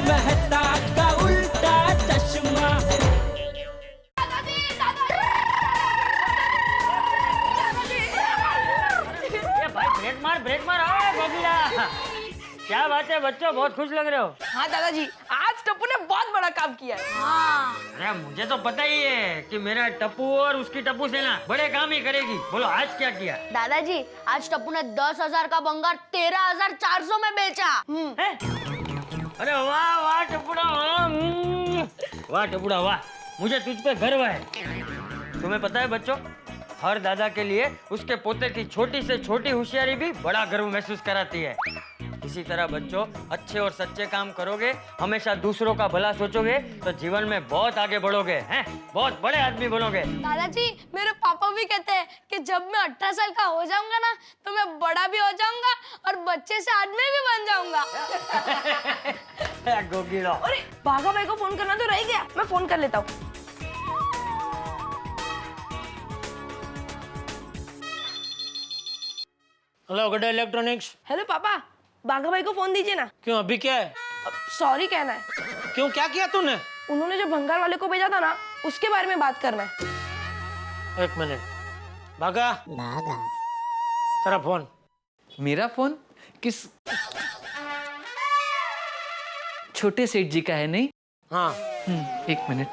मेहता का उल्टा चश्मा। ब्रेक मार आओ गोगिला। क्या बात है बच्चों, बहुत खुश लग रहे हो। हाँ दादाजी, आज टप्पू ने बहुत बड़ा काम किया है। हाँ। अरे मुझे तो पता ही है कि मेरा टप्पू और उसकी टप्पू सेना बड़े काम ही करेगी। बोलो आज क्या किया? दादाजी आज टप्पू ने 10,000 का बंगार 13,400 में बेचा। अरे वाह वाह टप्पूड़ा, वाह टप्पूड़ा वाह, मुझे तुझ पे गर्व है। तुम्हें पता है बच्चों, हर दादा के लिए उसके पोते की छोटी से छोटी होशियारी भी बड़ा गर्व महसूस कराती है। इसी तरह बच्चों, अच्छे और सच्चे काम करोगे, हमेशा दूसरों का भला सोचोगे तो जीवन में बहुत आगे बढ़ोगे, हैं? बहुत बड़े आदमी बनोगे। दादाजी मेरे पापा भी कहते हैं कि जब मैं 18 साल का हो जाऊंगा ना तो मैं बड़ा भी हो जाऊंगा और बच्चे से आदमी भी बन जाऊंगा। गोगिलो। अरे बाघा भाई को फोन करना तो रह गया, मैं फोन कर लेता हूँ। हेलो गड्ढा इलेक्ट्रॉनिक्स। हेलो पापा, बाघा भाई को फोन दीजिए ना। क्यों अभी क्या है? सॉरी कहना है। क्यों, क्या किया तूने? उन्होंने जो भंगार वाले को भेजा था ना, उसके बारे में बात करना है। एक मिनट। भागा तेरा फोन। मेरा फोन किस छोटे सेठ जी का है? नहीं। हाँ। एक मिनट।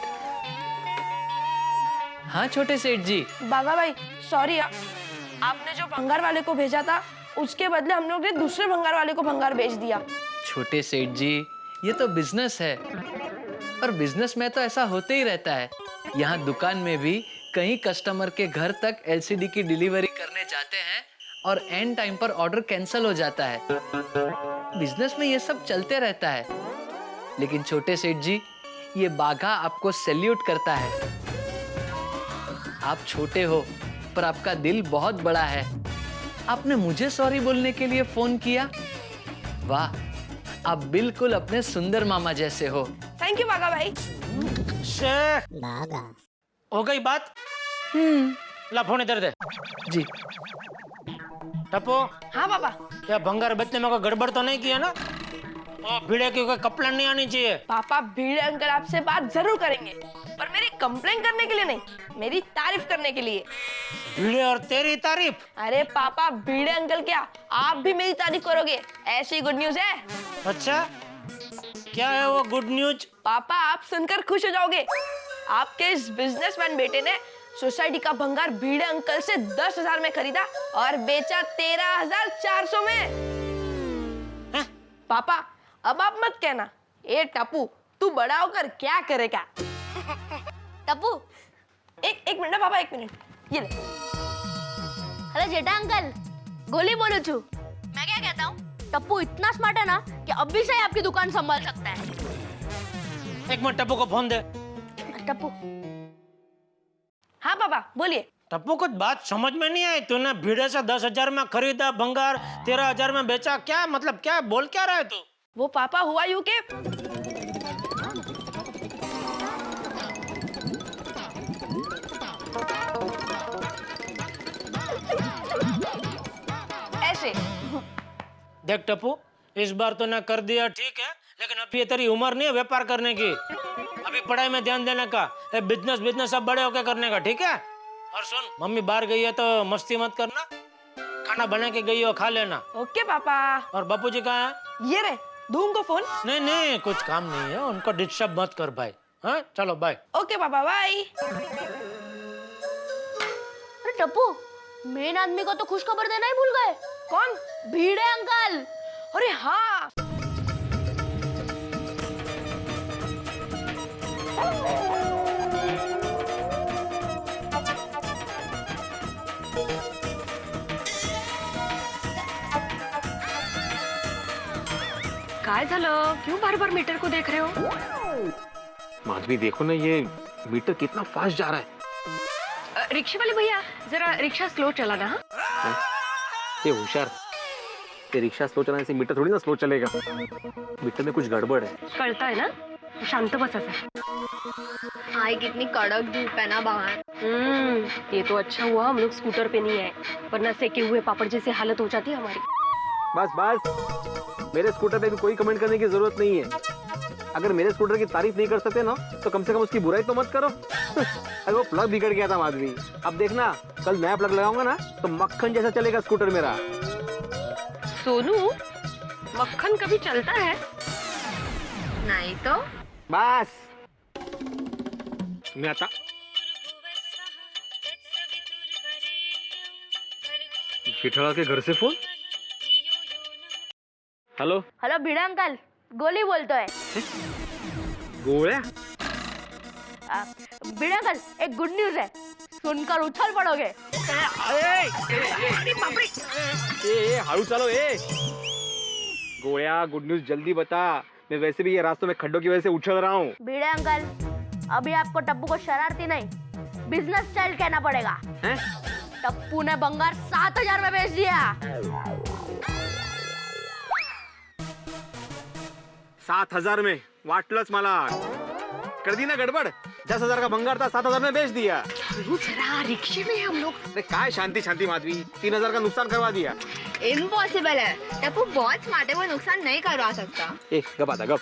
हाँ छोटे सेठ जी। बाघा भाई सॉरी, आपने जो भंगार वाले को भेजा था उसके बदले हम लोग ने दूसरे भंगार वाले को भंगार भेज दिया। छोटे सेठ जी, ये तो बिजनेस है और बिजनेस में तो ऐसा होते ही रहता है। यहाँ दुकान में भी कई कस्टमर के घर तक एलसीडी की डिलीवरी करने जाते हैं और एंड टाइम पर ऑर्डर कैंसिल हो जाता है। बिजनेस में ये सब चलते रहता है। लेकिन छोटे सेठ जी, ये बाघा आपको सैल्यूट करता है। आप छोटे हो पर आपका दिल बहुत बड़ा है। आपने मुझे सॉरी बोलने के लिए फोन किया। वाह, आप बिल्कुल अपने सुंदर मामा जैसे हो। थैंक यू बाघा भाई। शेख हो गई बात? ला फोन इधर दे। जी। टप्पू, हाँ पापा। क्या भंगार बेचने में कोई गड़बड़ तो नहीं किया ना? ओ भीड़े की कोई कंप्लेंट नहीं आनी चाहिए। पापा भीड़े अंकल आपसे बात जरूर करेंगे, पर मेरी कंप्लेन करने के लिए नहीं, मेरी तारीफ करने के लिए। भीड़े और तेरी तारीफ? अरे पापा भीड़े अंकल क्या, आप भी मेरी तारीफ करोगे, ऐसी गुड न्यूज है। अच्छा, क्या है वो गुड न्यूज? पापा आप सुनकर खुश हो जाओगे। आपके इस बिजनेसमैन बेटे ने सोसाइटी का भंगार भीड़े अंकल से 10,000 में खरीदा और बेचा 13,400 में। हैं? पापा अब आप मत कहना, ए टप्पू तू बड़ा होकर क्या करेगा। टप्पू एक मिनट पापा, एक मिनट ये ले। अरे जेठा अंकल गोली बोलो छू। मैं क्या कहता हूँ, टप्पू इतना स्मार्ट है ना कि अभी से ही आपकी दुकान संभाल सकता है। एक मिनट, टप्पू को फोन दे। टप्पू। हाँ पापा बोलिए। टप्पू कुछ बात समझ में नहीं आई। तूने भीड़े से 10,000 में खरीदा भंगार, 13,000 में बेचा, क्या मतलब, क्या बोल क्या रहा है तू? वो पापा हुआ यूं के ऐसे। देख टप्पू, इस बार तूने कर दिया ठीक है, लेकिन अभी ये तेरी उम्र नहीं है व्यापार करने की। अभी पढ़ाई में ध्यान देने का, बिजनेस सब बड़े होके करने का, ठीक है? और सुन, मम्मी बाहर गई है तो मस्ती मत करना, खाना बना के गई हो खा लेना। ओके पापा। और बापूजी कहाँ है? ये रे, दूं उनको फोन? नहीं नहीं, कुछ काम नहीं है, उनको डिस्टर्ब मत कर भाई। हाँ चलो बाय। ओके पापा बाय। अरे टप्पू, मेन आदमी को तो खुश खबर देना ही भूल गए। कौन? भीड़े अंकल। अरे हाँ। काय झालं, क्यों बार बार मीटर को देख रहे हो? माधवी देखो ना, ये मीटर कितना फास्ट जा रहा है। रिक्शे वाले भैया जरा रिक्शा स्लो चलाना। हाँ? ये होशियार, ये रिक्शा स्लो चलाने से मीटर थोड़ी ना स्लो चलेगा। मीटर में कुछ गड़बड़ है। कळता है ना, शांत बस ऐसा। हाय कितनी कड़क धूप है ना बाहर। ये तो अच्छा हुआ हम लोग स्कूटर पे नहीं आए, वरना सेके हुए पापड़ जैसे हालत हो जाती हमारी। बस बस, मेरे स्कूटर पे भी कोई कमेंट करने की जरूरत नहीं है। अगर मेरे स्कूटर की तारीफ नहीं कर सकते ना तो कम से कम उसकी बुराई तो मत करो। अरे वो प्लग बिगड़ गया था माधवी, अब देखना कल नया प्लग लगाऊंगा ना तो मक्खन जैसा चलेगा स्कूटर मेरा। सोनू, मक्खन कभी चलता है? नहीं तो। बस मैं आता। जेठालाल के घर से फोन। हेलो हेलो भिड़े अंकल, गोली बोलते है। गोया, भिड़े अंकल, एक गुड न्यूज है, सुनकर उछल पड़ोगे। ए हारू चलो ए। गोया गुड न्यूज जल्दी बता, मैं वैसे भी ये रास्तों में खड्डों की वजह से उछल रहा हूँ। भिड़े अंकल, अभी आपको टप्पू को शरारती नहीं, बिजनेस स्टाइल कहना पड़ेगा। हैं? टप्पू ने बंगार 7,000 में बेच दिया। 7,000 में वाटलंच मला, कर दी ना गड़बड़। 10,000 का भंगार था, 7,000 में बेच दिया। जरा रिक्शे में हम लोग। अरे काय शांति शांति माधवी, 3,000 का नुकसान करवा दिया। इम्पॉसिबल है, टप्पू बहुत स्मार्ट है, वो नुकसान नहीं करवा सकता। ए गप आता गप।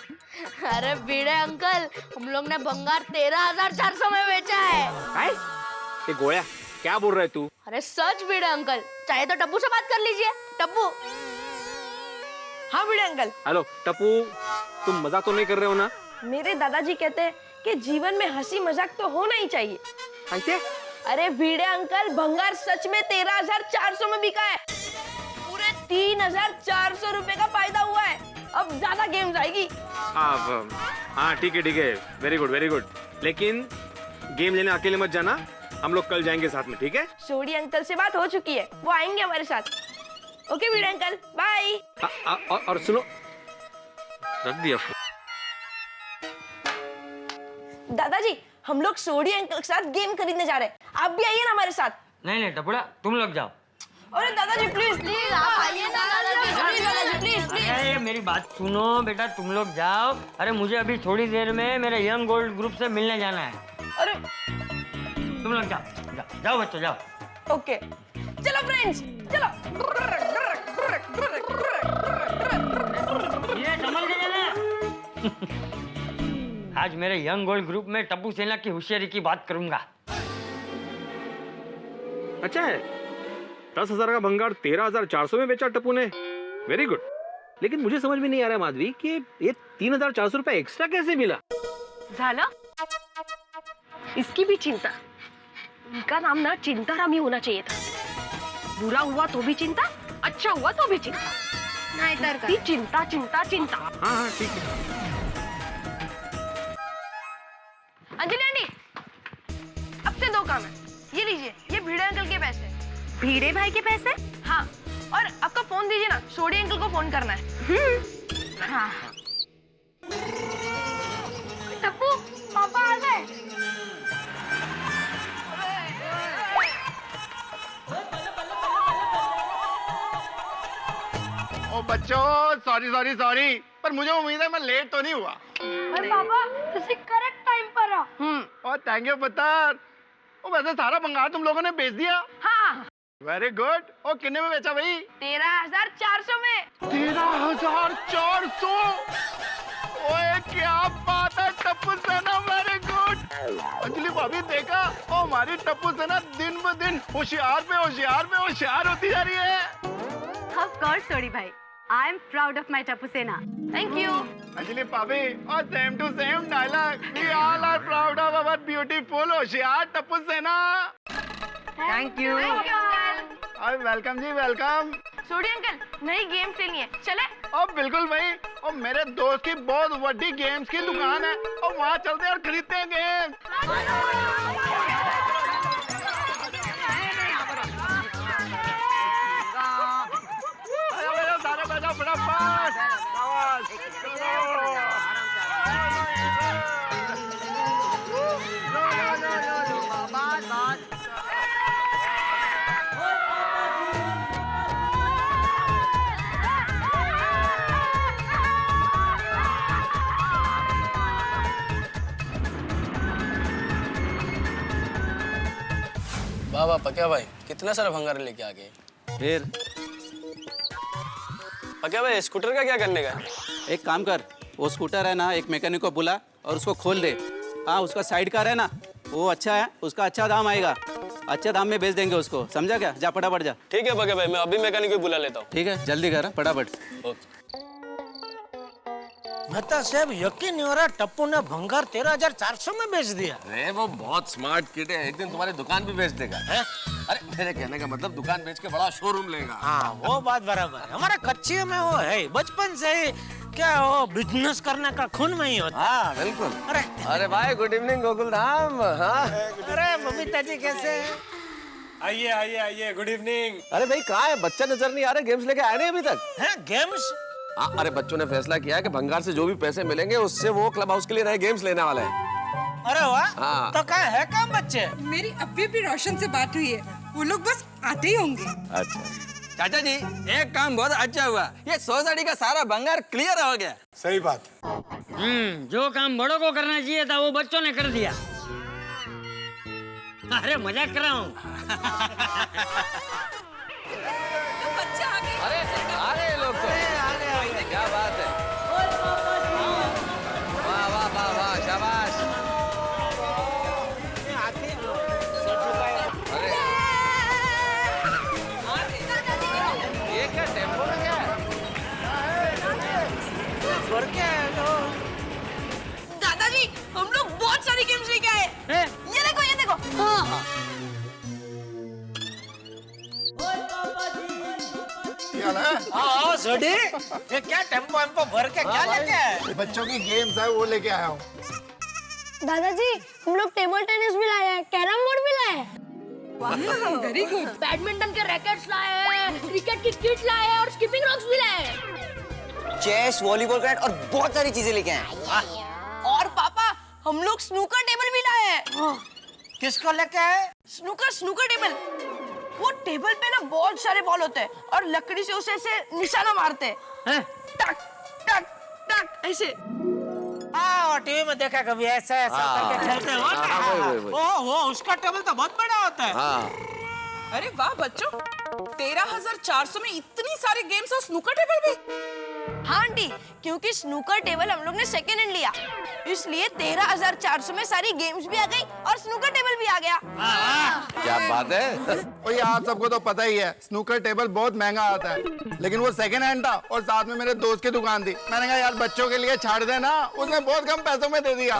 अरे भिड़े अंकल, हम लोग ने बंगार 13,400 में बेचा है। काय? ए गोया क्या बोल रहे तू? अरे सच भिड़े अंकल, चाहे तो टप्पू से बात कर लीजिए। टप्पू। हाँ भिड़े अंकल। हेलो टप्पू, तुम मजाक तो नहीं कर रहे हो ना? मेरे दादाजी कहते हैं कि जीवन में हंसी मजाक तो होना ही चाहिए। कैसे? अरे भिड़े अंकल, भंगार सच में 13,400 में बिका है। पूरे 3,400 रुपए का फायदा हुआ है। अब ज्यादा गेम्स आएगी। हाँ ठीक है, वेरी गुड वेरी गुड। लेकिन गेम लेने अकेले मत जाना, हम लोग कल जाएंगे साथ में, ठीक है? सोडी अंकल से बात हो चुकी है, वो आएंगे हमारे साथ। ओके भिड़े अंकल, बाय। और सुनो, रख दिया फोन। दादाजी, हम लोग सोडी अंकल के साथ गेम खरीदने जा रहे हैं, आप भी आइए ना हमारे साथ। नहीं टपुड़ा, तुम लोग जाओ। अरे दादाजी प्लीज प्लीज आप आइए ना। दादाजी प्लीज। अरे मेरी बात सुनो बेटा, तुम लोग जाओ। अरे मुझे अभी थोड़ी देर में मेरे यंग गोल्ड ग्रुप से मिलने जाना है। अरे तुम लोग जाओ बच्चों जाओ। ओके चलो फ्रेंड्स, चलो। ये संभल के जाना। आज मेरे यंग गोल्ड ग्रुप में टप्पू सेना की होशियारी की बात करूंगा। अच्छा है, 10,000 का भंगार 13,400 में बेचा टप्पू ने, वेरी गुड। लेकिन मुझे समझ में नहीं आ रहा माधवी कि ये 3,400 रुपए एक्स्ट्रा कैसे मिला? झाला? इसकी भी चिंता। इनका नाम ना चिंताराम ही होना चाहिए था। बुरा हुआ तो भी चिंता, अच्छा हुआ तो भी चिंता। नहीं तर का। चिंता चिंता चिंता। हाँ ठीक है। अंजलि आंटी, अब से 2 काम है। ये लीजिए, ये भिड़े अंकल के पैसे। भीड़े भाई के पैसे? हाँ, और आपका फोन दीजिए ना, सोडी अंकल को फोन करना है। हाँ। टप्पू, पापा आ गए। ओ बच्चों, सॉरी, पर मुझे उम्मीद है मैं लेट तो नहीं हुआ। अरे पापा, तुसी करेक्ट टाइम पर आ। और थैंक यू पुत्र। ओ वैसे सारा भंगार तुम लोगों ने बेच दिया? हाँ, वेरी गुड। ओ कितने में बेचा भाई? 13,400 में। 13,400? ओए क्या बात है टप्पू सेना, वेरी गुड। अंजलि भाभी देखा, ओ हमारी टप्पू सेना दिन ब दिन होशियार होती जा रही है। Of course, सोडी भाई। I am proud of my Tappu सेना। Thank you. अंजलि भाभी, और same to same dialogue. We all are proud of our beautiful होशियार टप्पू सेना। Thank you. और वेलकम जी, वेलकम। सोडी अंकल, नई गेम खेलनी है, चले? और बिल्कुल भाई, और मेरे दोस्त की बहुत बड़ी गेम्स की दुकान है, और वहाँ चलते हैं और खरीदते हैं गेम। सारे बजाओ फटाफट। वाह पक्या भाई, कितना सारा भंगार लेके आ गए। फिर पक्या भाई, स्कूटर का क्या करने का? एक काम कर, वो स्कूटर है ना, एक मैकेनिक को बुला और उसको खोल दे। हाँ, उसका साइड कार है ना, वो अच्छा है, उसका अच्छा दाम आएगा, अच्छे दाम में बेच देंगे उसको, समझा क्या? जा फटाफट जा। ठीक है बगे भाई, मैं अभी मैकेनिक को बुला लेता हूँ। ठीक है, जल्दी कर फटाफट। मेहता साहब यकीन नहीं हो रहा, टप्पू ने भंगार 13,400 में बेच दिया। अरे वो बहुत स्मार्ट किड है, एक दिन तुम्हारी दुकान भी बेच देगा। है? अरे मेरे कहने का मतलब दुकान बेच के बड़ा शोरूम लेगा। हाँ वो बात बराबर है, हमारा कच्चे में वो है, बचपन से ही क्या वो बिजनेस करने का खून में ही होता। हाँ बिल्कुल। अरे अरे भाई गुड इवनिंग गोकुल धाम। हाँ अरे बबीता जी कैसे? आइए आइए आइए, गुड इवनिंग। अरे भाई कहाँ है? बच्चा नजर नहीं आ रहे, गेम्स लेके आए नहीं अभी तक? हैं गेम्स? हाँ, अरे बच्चों ने फैसला किया है कि भंगार से जो भी पैसे मिलेंगे उससे वो क्लब हाउस के लिए नए गेम्स लेने वाले हैं। अरे वाह, हाँ। तो कहाँ है काम बच्चे? मेरी अभी भी रोशन से बात हुई है, वो लोग बस आते ही होंगे। अच्छा चाचा जी, एक काम बहुत अच्छा हुआ, ये सोसाइटी का सारा भंगार क्लियर हो गया। सही बात। जो काम बड़ों को करना चाहिए था वो बच्चों ने कर दिया। अरे मजाक कर रहा हूँ। अरे अरे लोग तो क्या बात है, वाह वाह वाह वाह, शाबाश। अरे ये क्या टेम्पो में क्या है? दादाजी हम लोग बहुत सारी गेम्स लेके आए। ये देखो ये देखो। हाँ। हाँ सोडी, ये क्या टेम्पो वेम्पो भर के क्या लेके आए? बच्चों की गेम्स है वो लेके आया हूँ। दादाजी हम लोग टेबल टेनिस भी लाए हैं, कैरम बोर्ड भी लाए हैं, वेरी गुड। बैडमिंटन के रैकेट्स लाए हैं, क्रिकेट की किट लाए हैं और स्किपिंग रॉक्स भी लाए हैं। चेस, वॉलीबॉल, क्रिकेट और बहुत सारी चीजें लेके आए। और पापा हम लोग स्नूकर टेबल भी लाए हैं। किसको लेके आए? Snooker table. वो टेबल पे ना बहुत सारे बॉल होते हैं और लकड़ी से उसे ऐसे निशाना मारते हैं। टक टक टक ऐसे। हाँ टीवी में देखा कभी ऐसा ऐसा करके खेलते हो ना। वो उसका टेबल तो बहुत बड़ा होता है। अरे वाह बच्चों, 13,400 में इतनी सारी गेम्स और स्नूकर टेबल भी। हाँ आंटी, क्योंकि स्नूकर टेबल हम लोग ने सेकेंड हैंड लिया, इसलिए 13,400 में सारी गेम्स भी आ गई और स्नूकर टेबल भी आ गया। क्या बात है। और ये आप सबको तो पता ही है, स्नूकर टेबल बहुत महंगा आता है, लेकिन वो सेकंड हैंड था और साथ में मेरे दोस्त की दुकान थी। मैंने कहा यार बच्चों के लिए छाड़ देना, उसने बहुत कम पैसों में दे दिया।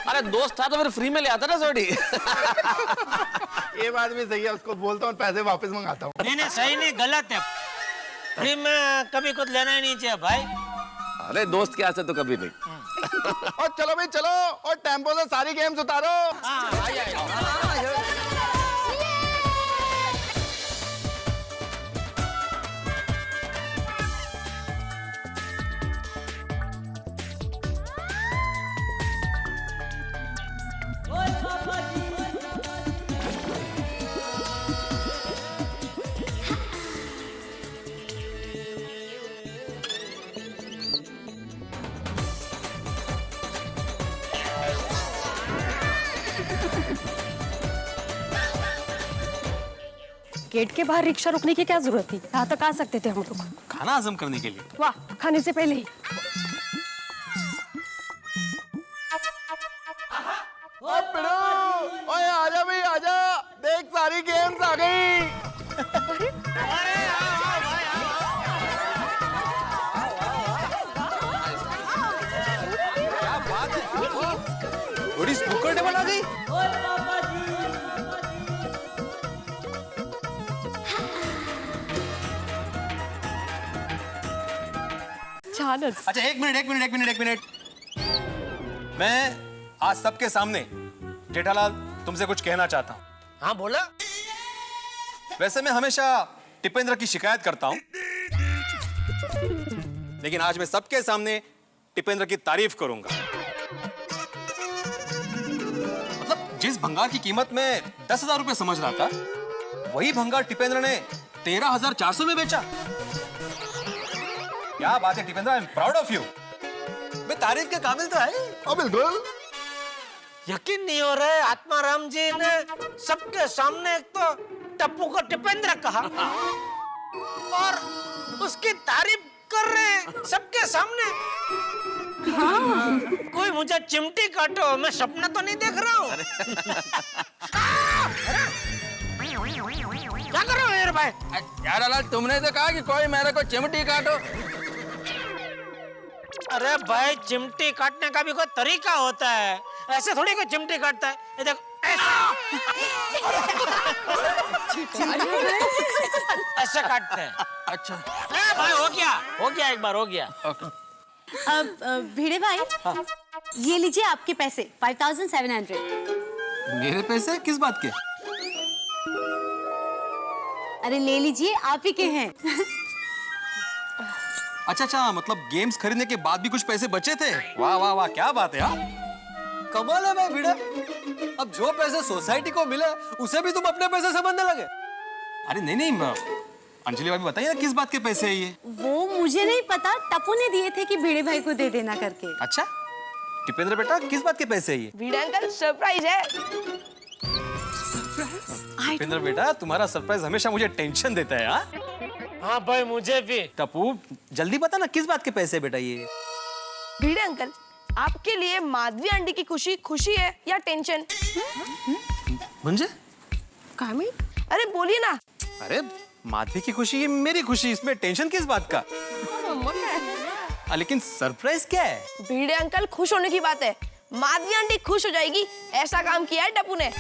अरे दोस्त था तो फिर फ्री में ले आता ना सोडी। ये बात भी सही है, उसको बोलता हूँ पैसे वापस मंगाता हूँ। नहीं सही नहीं, गलत है। फ्री में कभी कुछ लेना ही नहीं चाहिए भाई। अरे दोस्त के आसे तो कभी नहीं। और चलो भाई चलो, और टेम्पो से सारी गेम्स उतारो। गेट के बाहर रिक्शा रुकने की क्या जरूरत थी? यहाँ तक आ सकते थे हम लोग। खाना हजम करने के लिए। वाह, खाने से पहले ही। ओए आजा भाई आजा, देख सारी गेम्स आ गई। बड़ी स्नूकर टेबल आ गई। अच्छा एक मिनट। मैं आज सबके सामने जेठालाल तुमसे कुछ कहना चाहता हूँ। हाँ बोला। वैसे मैं हमेशा टिपेंद्र की शिकायत करता हूँ, लेकिन आज मैं सबके सामने टिपेंद्र की तारीफ करूंगा। मतलब जिस भंगार की कीमत में 10,000 रुपए समझ रहा था, वही भंगार टिपेंद्र ने 13,400 में बेचा। क्या बात है Tipendra, I am proud of you. मैं तारीफ के काबिल तो है। बिल्कुल। यकीन नहीं हो रहा है, आत्माराम जी ने सबके सामने एक तो टप्पू को टिपेंद्र कहा और उसकी तारीफ कर रहे हैं सबके सामने। कोई मुझे चिमटी काटो, मैं सपना तो नहीं देख रहा हूँ। क्या कर रहे हो मेरे भाई? यार लाल, तुमने तो कहा कि कोई मेरे को चिमटी काटो। अरे भाई, चिमटी काटने का भी कोई तरीका होता है, ऐसे थोड़ी कोई चिमटी काटता है। ये देखो, ऐसे काटते हैं। अच्छा भाई, हो गया एक बार, हो गया। अब भिड़े भाई, ये लीजिए आपके पैसे 5700। मेरे पैसे किस बात के? अरे ले लीजिए, आप ही के हैं। अच्छा, मतलब गेम्स खरीदने के बाद भी कुछ पैसे बचे थे? वाह वाह वाह, क्या बात है यार। कमाल है भाई भिड़े, अब जो पैसे सोसाइटी को मिले उसे भी तुम अपने पैसे समझने लगे। अरे नहीं, अंजलि भाभी बताइए ना किस बात के पैसे है ये? वो मुझे नहीं पता, टप्पू ने दिए थे कि भिड़े भाई को दे देना करके। अच्छा, टिपेंद्र बेटा किस बात के पैसे है ये? भिड़े अंकल सरप्राइज है। टिपेंद्र बेटा, तुम्हारा सरप्राइज हमेशा मुझे टेंशन देता है। हाँ भाई, मुझे भी। टप्पू जल्दी बता ना किस बात के पैसे है बेटा ये? भिड़े अंकल, आपके लिए माधवी आंटी की खुशी है या टेंशन? मुझे? अरे बोलिए ना। अरे माधवी की खुशी, ये मेरी खुशी, इसमें टेंशन किस बात का? लेकिन सरप्राइज क्या है? भिड़े अंकल, खुश होने की बात है। माधवी आंटी खुश हो जाएगी, ऐसा काम किया है टप्पू ने।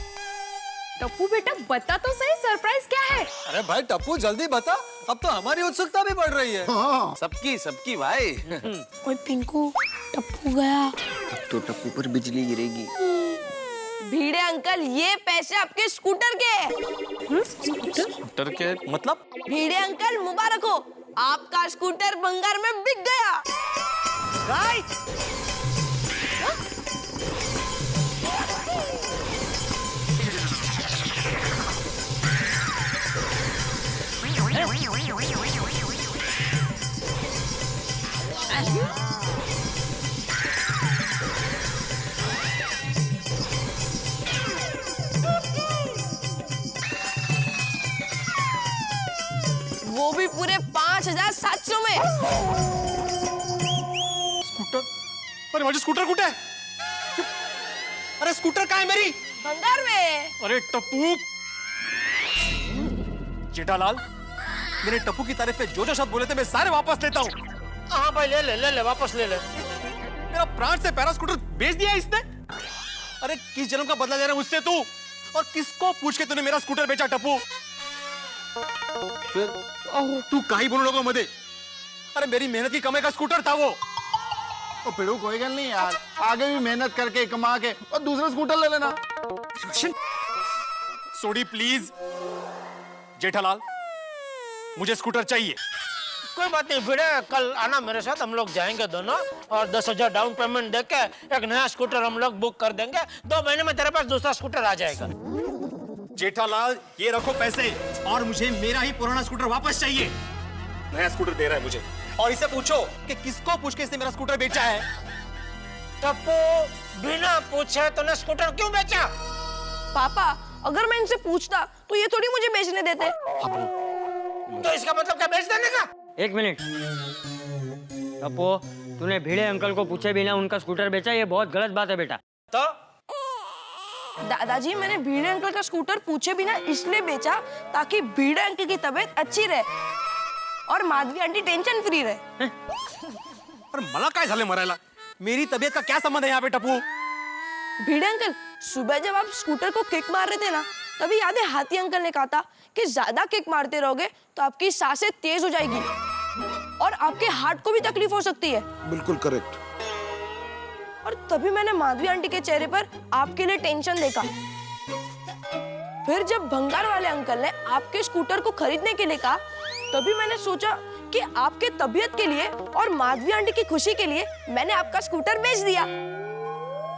टप्पू बेटा, बता तो सही, सरप्राइज क्या है? अरे भाई टप्पू जल्दी बता, अब तो हमारी उत्सुकता भी बढ़ रही है। हाँ। सबकी भाई। ओए पिंकू, टप्पू गया। अब तो टप्पू पर बिजली गिरेगी। भिड़े अंकल, ये पैसे आपके स्कूटर के हैं। स्कूटर के मतलब? भिड़े अंकल, मुबारक हो, आपका स्कूटर भंगार में बिक गया। वो भी पूरे 5700 में। स्कूटर? अरे मुझे स्कूटर कुठे है? अरे स्कूटर कहाँ है मेरी? भंगार में। अरे टप्पू, जेठालाल, मेरे टप्पू की तारीफ पे जो शब्द बोले थे मैं सारे वापस लेता हूँ। हाँ भाई, ले वापस ले ले। मेरा प्राण से प्यारा स्कूटर बेच दिया इसने। अरे किस जन्म का बदला ले रहा है मुझसे तू? और किसको पूछ के तूने मेरा स्कूटर बेचा टप्पू? फिर तू काहे बोलने लगा मुझे? अरे मेरी मेहनत की कमाई का स्कूटर था वो। तो फिर कोई गल नहीं यार, आगे भी मेहनत करके कमा के और दूसरा स्कूटर ले लेना। सोडी प्लीज। जेठालाल, मुझे स्कूटर चाहिए। कोई बात नहीं भिड़े, कल आना मेरे साथ, हम लोग जाएंगे दोनों और 10,000 डाउन पेमेंट देके एक नया स्कूटर हम लोग बुक कर देंगे। 2 महीने में तेरे पास दूसरा स्कूटर आ जाएगा। जेठालाल, ये रखो पैसे और मुझे मेरा ही पुराना स्कूटर वापस चाहिए। नया स्कूटर दे रहा है मुझे, और इसे पूछो कि किसको पूछ के इसने मेरा स्कूटर बेचा है। टप्पू, बिना पूछे तूने स्कूटर क्यों बेचा? पापा, अगर मैं इनसे पूछता तो ये थोड़ी मुझे बेचने देते। तो इसका मतलब क्या, बेच देने का? एक मिनट टप्पू, तूने भिड़े अंकल को पूछे बिना उनका स्कूटर बेचा, ये बहुत गलत बात है बेटा। तो दादाजी, मैंने भिड़े अंकल का स्कूटर पूछे बिना इसलिए बेचा ताकि भिड़े अंकल की तबीयत अच्छी रहे और माधवी आंटी टेंशन फ्री रहे। पर मला काय झाले मरायला? मेरी तबीयत का क्या संबंध है यहाँ पे टप्पू? भिड़े अंकल, सुबह जब आप स्कूटर को किक मार रहे थे ना, तभी याद है हाथी अंकल ने कहा था कि ज्यादा किक मारते रहोगे तो आपकी सांसें तेज हो जाएगी और आपके हार्ट को भी तकलीफ हो सकती है। बिल्कुल करेक्ट। और तभी मैंने माधवी आंटी के चेहरे पर आपके लिए टेंशन देखा। फिर जब भंगार वाले अंकल ने आपके स्कूटर को खरीदने के लिए कहा, तभी मैंने सोचा कि आपके तबीयत के लिए और माधवी आंटी की खुशी के लिए मैंने आपका स्कूटर बेच दिया।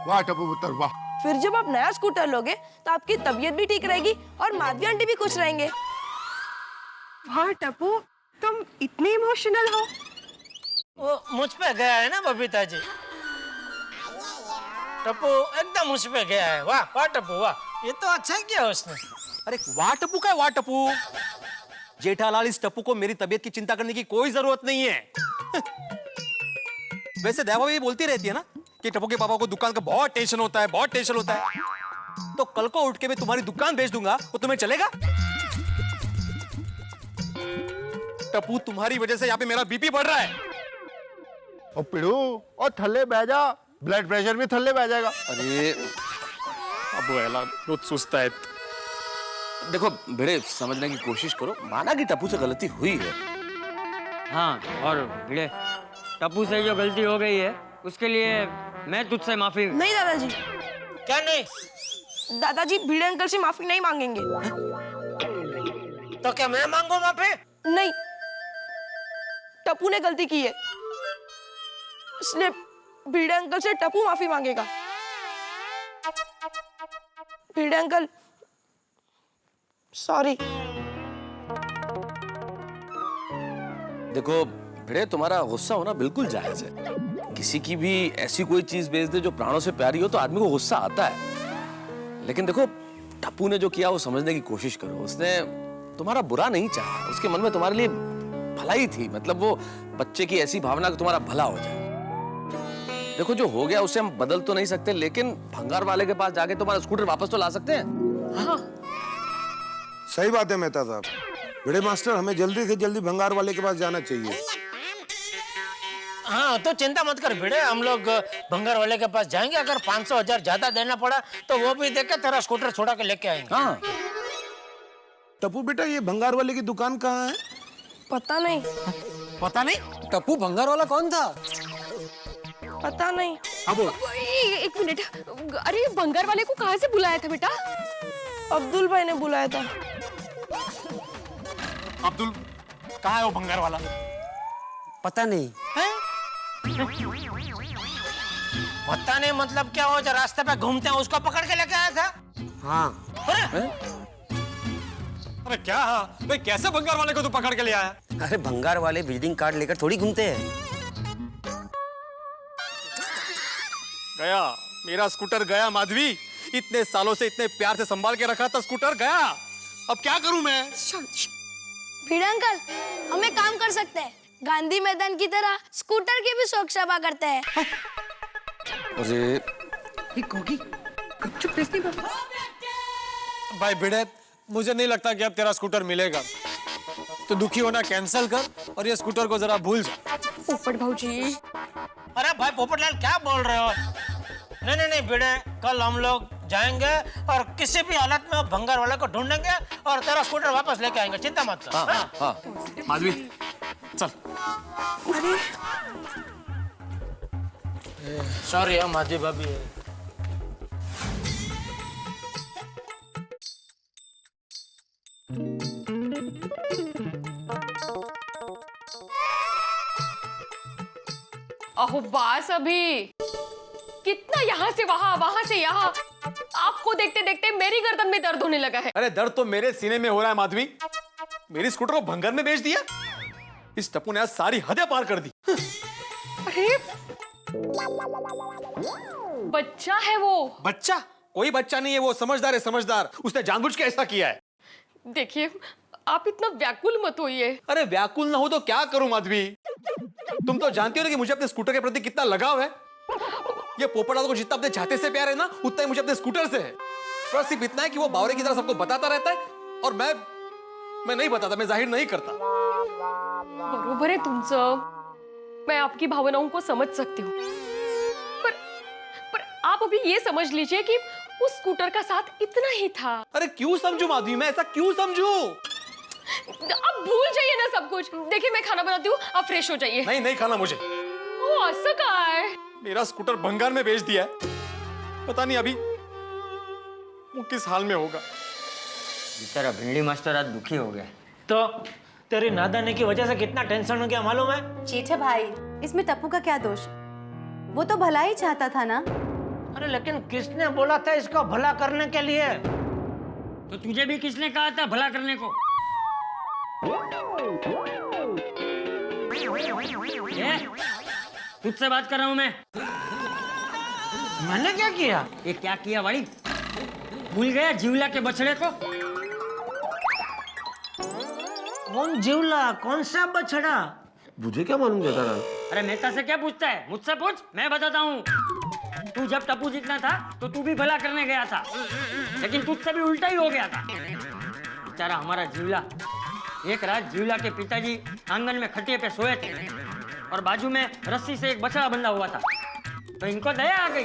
वाह टप्पू पुत्र वाह। फिर जब आप नया स्कूटर लोगे तो आपकी तबीयत भी ठीक रहेगी और माधवी आंटी भी खुश रहेंगे। वाह टप्पू, तुम इतने इमोशनल हो। वो मुझ पे गया है ना बबीता जी। टप्पू एकदम मुझ पे गया है। वाह वाह टप्पू वाह, ये तो अच्छा किया उसने। अरे वाह टप्पू का वाह टप्पू। जेठालाल, इस टप्पू को मेरी तबीयत की चिंता करने की कोई जरूरत नहीं है। वैसे देवा भी बोलती रहती है ना कि टप्पू के पापा को दुकान का बहुत टेंशन होता है, बहुत टेंशन होता है। तो कल को उठ के मैं तुम्हारी दुकान बेच दूंगा, वो तुम्हें चलेगा? टप्पू, तुम्हारी वजह से यहाँ पे मेरा बीपी बढ़ रहा है। और पिड़ू, और थल्ले बह जा, ब्लड प्रेशर भी थल्ले बह जाएगा। अरे अब वो एला बहुत सुस्त है। देखो भिड़े, समझने की कोशिश करो, माना कि टप्पू से गलती हुई है। हाँ, और भिड़े, टप्पू से जो गलती हो गई है उसके लिए मैं तुझसे माफी। नहीं दादाजी। क्या नहीं? दादाजी भिड़े अंकल से माफी नहीं मांगेंगे। तो क्या मैं मांगू माफी? नहीं, टप्पू ने गलती की है, इसलिए भिड़े अंकल से टप्पू माफी मांगेगा। भिड़े अंकल, सॉरी। देखो भिड़े, तुम्हारा गुस्सा होना बिल्कुल जायज है। किसी की भी ऐसी कोई चीज बेच दे जो प्राणों से प्यारी हो तो आदमी को गुस्सा आता है। लेकिन देखो, टप्पू ने जो किया वो समझने की कोशिश करो। उसने तुम्हारा बुरा नहीं चाहा, उसके मन में तुम्हारे लिए भलाई थी। मतलब वो बच्चे की ऐसी भावना कि तुम्हारा भला हो जाए। देखो जो हो गया उसे हम बदल तो नहीं सकते, लेकिन भंगार वाले के पास जाके तुम्हारा स्कूटर वापस तो ला सकते हैं। हाँ। सही बात है मेहता साहब। भिड़े मास्टर, हमें जल्दी से जल्दी भंगार वाले के पास जाना चाहिए। हाँ, तो चिंता मत कर भिड़े, हम लोग भंगार वाले के पास जाएंगे। अगर 500,000 ज्यादा देना पड़ा तो वो भी देकर तेरा स्कूटर छोड़ा के लेके आएंगे। हाँ। टप्पू बेटा, ये भंगार वाले की दुकान कहाँ है? पता नहीं। पता नहीं? टप्पू, भंगार वाला कौन था? पता नहीं। अब एक मिनट, अरे भंगार वाले को कहाँ से बुलाया था बेटा? अब्दुल भाई ने बुलाया था। अब्दुल कहाँ है वो भंगार वाला? पता नहीं। पता नहीं मतलब क्या हो? जो रास्ते पे घूमते हैं उसको पकड़ के लेके आया था? हाँ। अरे क्या? हाँ भाई, कैसे भंगार वाले को तू पकड़ के ले आया? अरे भंगार वाले विजिटिंग कार्ड लेकर थोड़ी घूमते हैं। गया मेरा स्कूटर, गया माधवी। इतने सालों से इतने प्यार से संभाल के रखा था स्कूटर, गया। अब क्या करूं मैं? भिड़े अंकल, हम एक काम कर सकते हैं, गांधी मैदान की तरह स्कूटर की भी शोक सभा करते हैं। अरे भाई भिड़े, मुझे नहीं लगता कि अब तेरा स्कूटर मिलेगा। तो दुखी होना कैंसिल कर और ये स्कूटर को जरा भूल जा। पोपट भाऊजी। अरे भाई पोपटलाल, क्या बोल रहे हो? नहीं नहीं नहीं भिड़े, कल हम लोग जाएंगे और किसी भी हालत में भंगार वाले को ढूंढेंगे और तेरा स्कूटर वापस लेके आएंगे। चिंता मत कर। हाँ, हाँ। माधवी चल। अरे सॉरी है माधवी भाभी। अहो बास, अभी कितना यहाँ से वहां से यहाँ, आपको देखते देखते मेरी गर्दन में दर्द होने लगा है। अरे दर्द तो मेरे सीने में हो रहा है माधवी। मेरी स्कूटर को भंगार में बेच दिया। इस टप्पू ने आज सारी हदें पार कर दी। अरे बच्चा है वो। बच्चा? कोई बच्चा नहीं है, वो समझदार है, समझदार। उसने जानबूझ के ऐसा किया है। देखिए, आप इतना व्याकुल मत होइए। अरे व्याकुल ना हो तो क्या करूं माधवी? तुम तो जानती हो ना कि मुझे अपने स्कूटर के प्रति कितना लगाव है। ये पोपटलाल को जितना अपने छाते से प्यार है ना, उतना ही मुझे अपने स्कूटर से है। फर्क सिर्फ इतना है कि वो बावरे की तरह सबको बताता रहता है और मैं नहीं बताता, मैं जाहिर नहीं करता। बरोबर है तुमचं, मैं आपकी भावनाओं को समझ सकती हूँ, पर आप अभी ये समझ लीजिए कि उस स्कूटर का साथ इतना ही था। अरे क्यों समझू माधवी, मैं ऐसा क्यों समझू? आप भूल जाइए ना सब कुछ। देखिए मैं खाना बनाती हूँ, आप फ्रेश हो जाइए। नहीं खाना मुझे। ओ, ऐसा कहा है? मेरा स्कूटर भंगार में बेच दिया है। पता नहीं अभी वो किस हाल में होगा। तेरा भिंडी मास्टर आज दुखी हो गया। तो तेरी नादानी की वजह से कितना टेंशन हो गया मालूम है? चीचे भाई, इसमें टप्पू का क्या दोष? वो तो भला ही चाहता था ना। अरे लेकिन किसने बोला था इसको भला करने के लिए? तो तुझे भी किसने कहा था भला करने को? तुझसे बात कर रहा हूं मैं। मैंने क्या किया? ये क्या किया भाई? भूल गया जीवला के बछड़े को? कौन जीवला? कौन सा बछड़ा? मुझे क्या मालूम जेठालाल? अरे मेहता से क्या पूछता है, मुझसे पूछ, मैं बताता हूँ। तू जब टप्पू जितना था तो तू भी भला करने गया था, लेकिन तुझसे भी उल्टा ही हो गया था। बेचारा हमारा जीवला, एक रात जीवला के पिताजी आंगन में खटिया पे सोए थे और बाजू में रस्सी से एक बछड़ा बंधा हुआ था। तो इनको दया आ गई,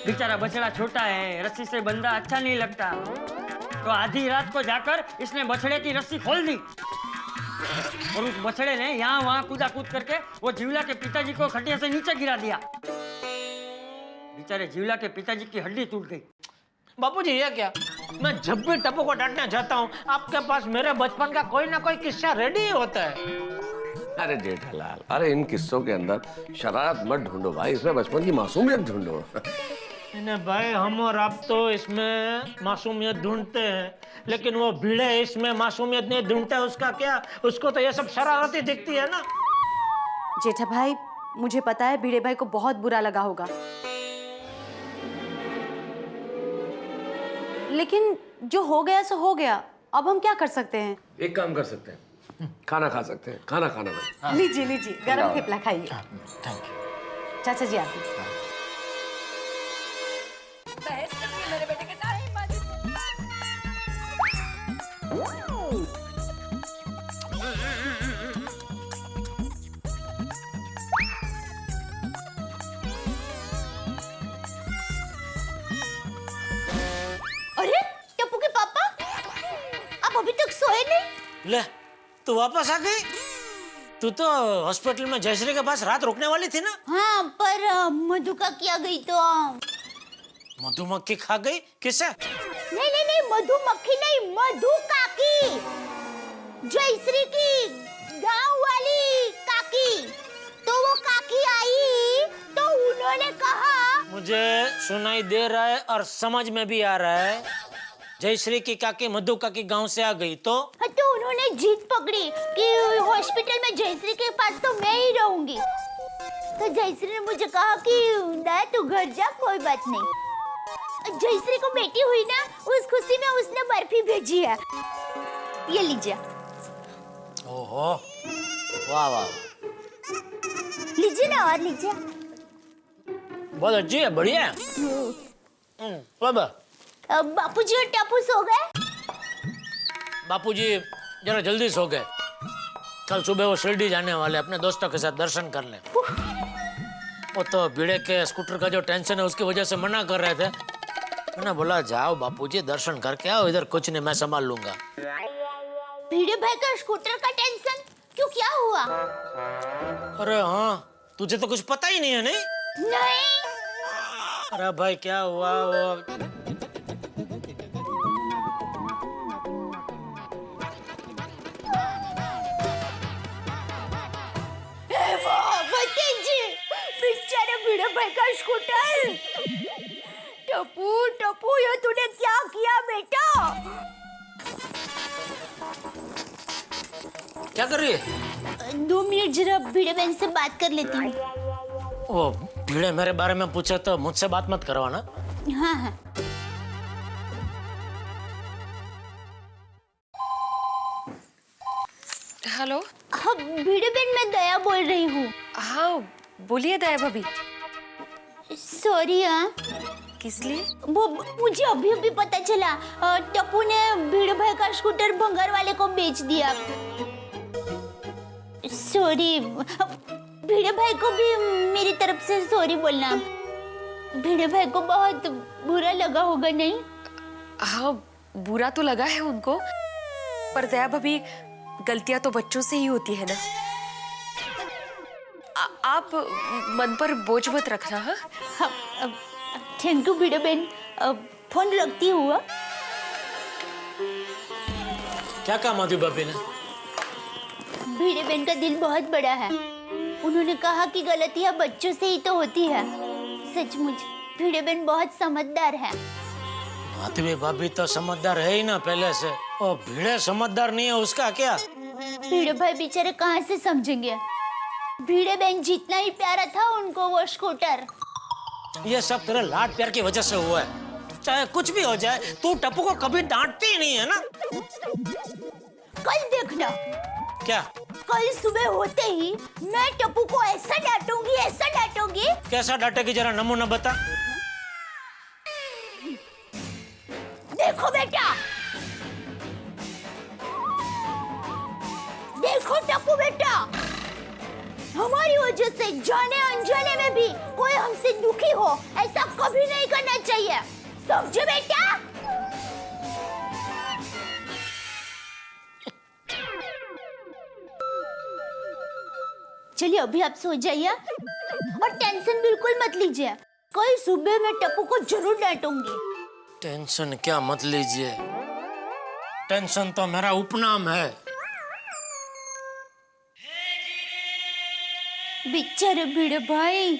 बेचारा बछड़ा छोटा है, रस्सी से बंधा अच्छा नहीं लगता। तो आधी रात को जाकर इसने बछड़े की रस्सी खोल दी और उस बछड़े ने यहाँ वहाँ कूदा कूद करके वो जीवला के पिताजी को खटिया से नीचे गिरा दिया। बेचारे जीवला के पिताजी की हड्डी टूट गई। बापूजी ये क्या, मैं जब भी टप्पू को डांटना चाहता हूँ आपके पास मेरे बचपन का कोई ना कोई किस्सा रेडी ही होता है। अरे जेठालाल, अरे इन किस्सों के अंदर शरारत मत ढूंढो भाई, इसमें बचपन की मासूमियत ढूंढो। नहीं भाई, हम और आप तो इसमें मासूमियत ढूंढते हैं, लेकिन वो भिड़े इसमें मासूमियत नहीं ढूंढता है। उसका क्या, उसको तो ये सब शरारत ही दिखती है ना। जेठा भाई, मुझे पता है भिड़े भाई को बहुत बुरा लगा होगा, लेकिन जो हो गया सो हो गया। अब हम क्या कर सकते हैं? एक काम कर सकते हैं, खाना खा सकते हैं। खाना खाना भाई। लीजिए लीजिए, गरम थेपला खाइए। चाचा जी आप मेरे बेटे के साथ। अरे टप्पू के पापा, आप अभी तक सोए नहीं? ले, तू वापस आ गई? तू तो हॉस्पिटल में जयश्री के पास रात रुकने वाली थी ना? हाँ, पर मधु का किया गई तो। मधुमक्खी खा गई? किसे? नहीं नहीं नहीं, मधुमक्खी नहीं, मधु काकी, जयश्री की गांव वाली काकी। तो वो काकी आई तो उन्होंने कहा, मुझे सुनाई दे रहा है और समझ में भी आ रहा है, जयश्री की काकी मधु काकी गांव से आ गई तो उन्होंने जीत पकड़ी कि हॉस्पिटल में जयश्री के पास तो मैं ही रहूंगी। तो जयश्री ने मुझे कहा कि ना तू घर जा, कोई बात नहीं। जयश्री को बेटी हुई ना, उस खुशी में उसने बर्फी भेजी है, ये लीजिए। ओहो, वाह वाह, लीजिए ना, और लीजिए। बहुत अच्छी है, बढ़िया है। बाबा, बापूजी और टप्पू सो गए? बापूजी जरा जल्दी सो गए, कल सुबह वो शिरडी जाने वाले, अपने दोस्तों के साथ दर्शन करने। वो तो भिड़े के स्कूटर का जो टेंशन है उसकी वजह से मना कर रहे थे। मैंने बोला जाओ बापूजी, दर्शन करके आओ, इधर कुछ नहीं, मैं संभाल लूंगा। भिड़े भाई का स्कूटर का टेंशन क्यों, क्या हुआ? अरे हाँ, तुझे तो कुछ पता ही नहीं है। नहीं। अरे भाई क्या हुआ, वो बेचारे भिड़े भाई का स्कूटर। टप्पू टप्पू, ये तूने क्या किया बेटा? क्या कर रही है? 2 मिनट जरा भिड़े बहन से बात कर लेती हूँ। वो भिड़े मेरे बारे में पूछे तो मुझसे बात मत करवाना। हाँ हाँ। हेलो। हाँ भिड़े बहन, मैं दया बोल रही हूँ। हाँ बोलिए दया भाभी। सॉरी। हाँ, किस लिए? वो मुझे अभी अभी पता चला, टप्पू ने भिड़े भाई का स्कूटर भंगार वाले को बेच दिया। सॉरी, भिड़े भाई को भी मेरी तरफ से सॉरी बोलना। भिड़े भाई को बहुत बुरा लगा होगा, नहीं? हाँ बुरा तो लगा है उनको, पर दया भाभी गलतियां तो बच्चों से ही होती है ना। आप मन पर बोझ मत रखना। हाँ, थैंक यू भिड़े बहन, फोन रखती हूँ। क्या कहा मधु भाभी ने? भिड़े बहन का दिल बहुत बड़ा है, उन्होंने कहा कि गलतियां बच्चों से ही तो होती है। सचमुच भिड़े बहन बहुत समझदार है। माधवी भाभी तो समझदार है ही ना पहले से, और भिड़े समझदार नहीं है, उसका क्या? भिड़े भाई बेचारे कहाँ से समझेंगे? भिड़े बहन जितना ही प्यारा था उनको वो स्कूटर। ये सब तेरे लाड प्यार की वजह से हुआ है। चाहे कुछ भी हो जाए, तू टप्पू को कभी डांटती ही नहीं है ना। कल देखना। क्या? कल सुबह होते ही मैं टप्पू को ऐसा डांटूंगी। कैसा डांटेगी जरा नमूना बता। देखो बेटा, देखो टप्पू बेटा, हमारी वजह से जाने अनजाने में भी कोई हमसे दुखी हो ऐसा कभी नहीं करना चाहिए, समझे बेटा? चलिए अभी आप सो जाइए और टेंशन बिल्कुल मत लीजिए। कल सुबह मैं टप्पू को जरूर डांटूंगी। टेंशन क्या मत लीजिए, टेंशन तो मेरा उपनाम है। बेचारे भिड़े भाई।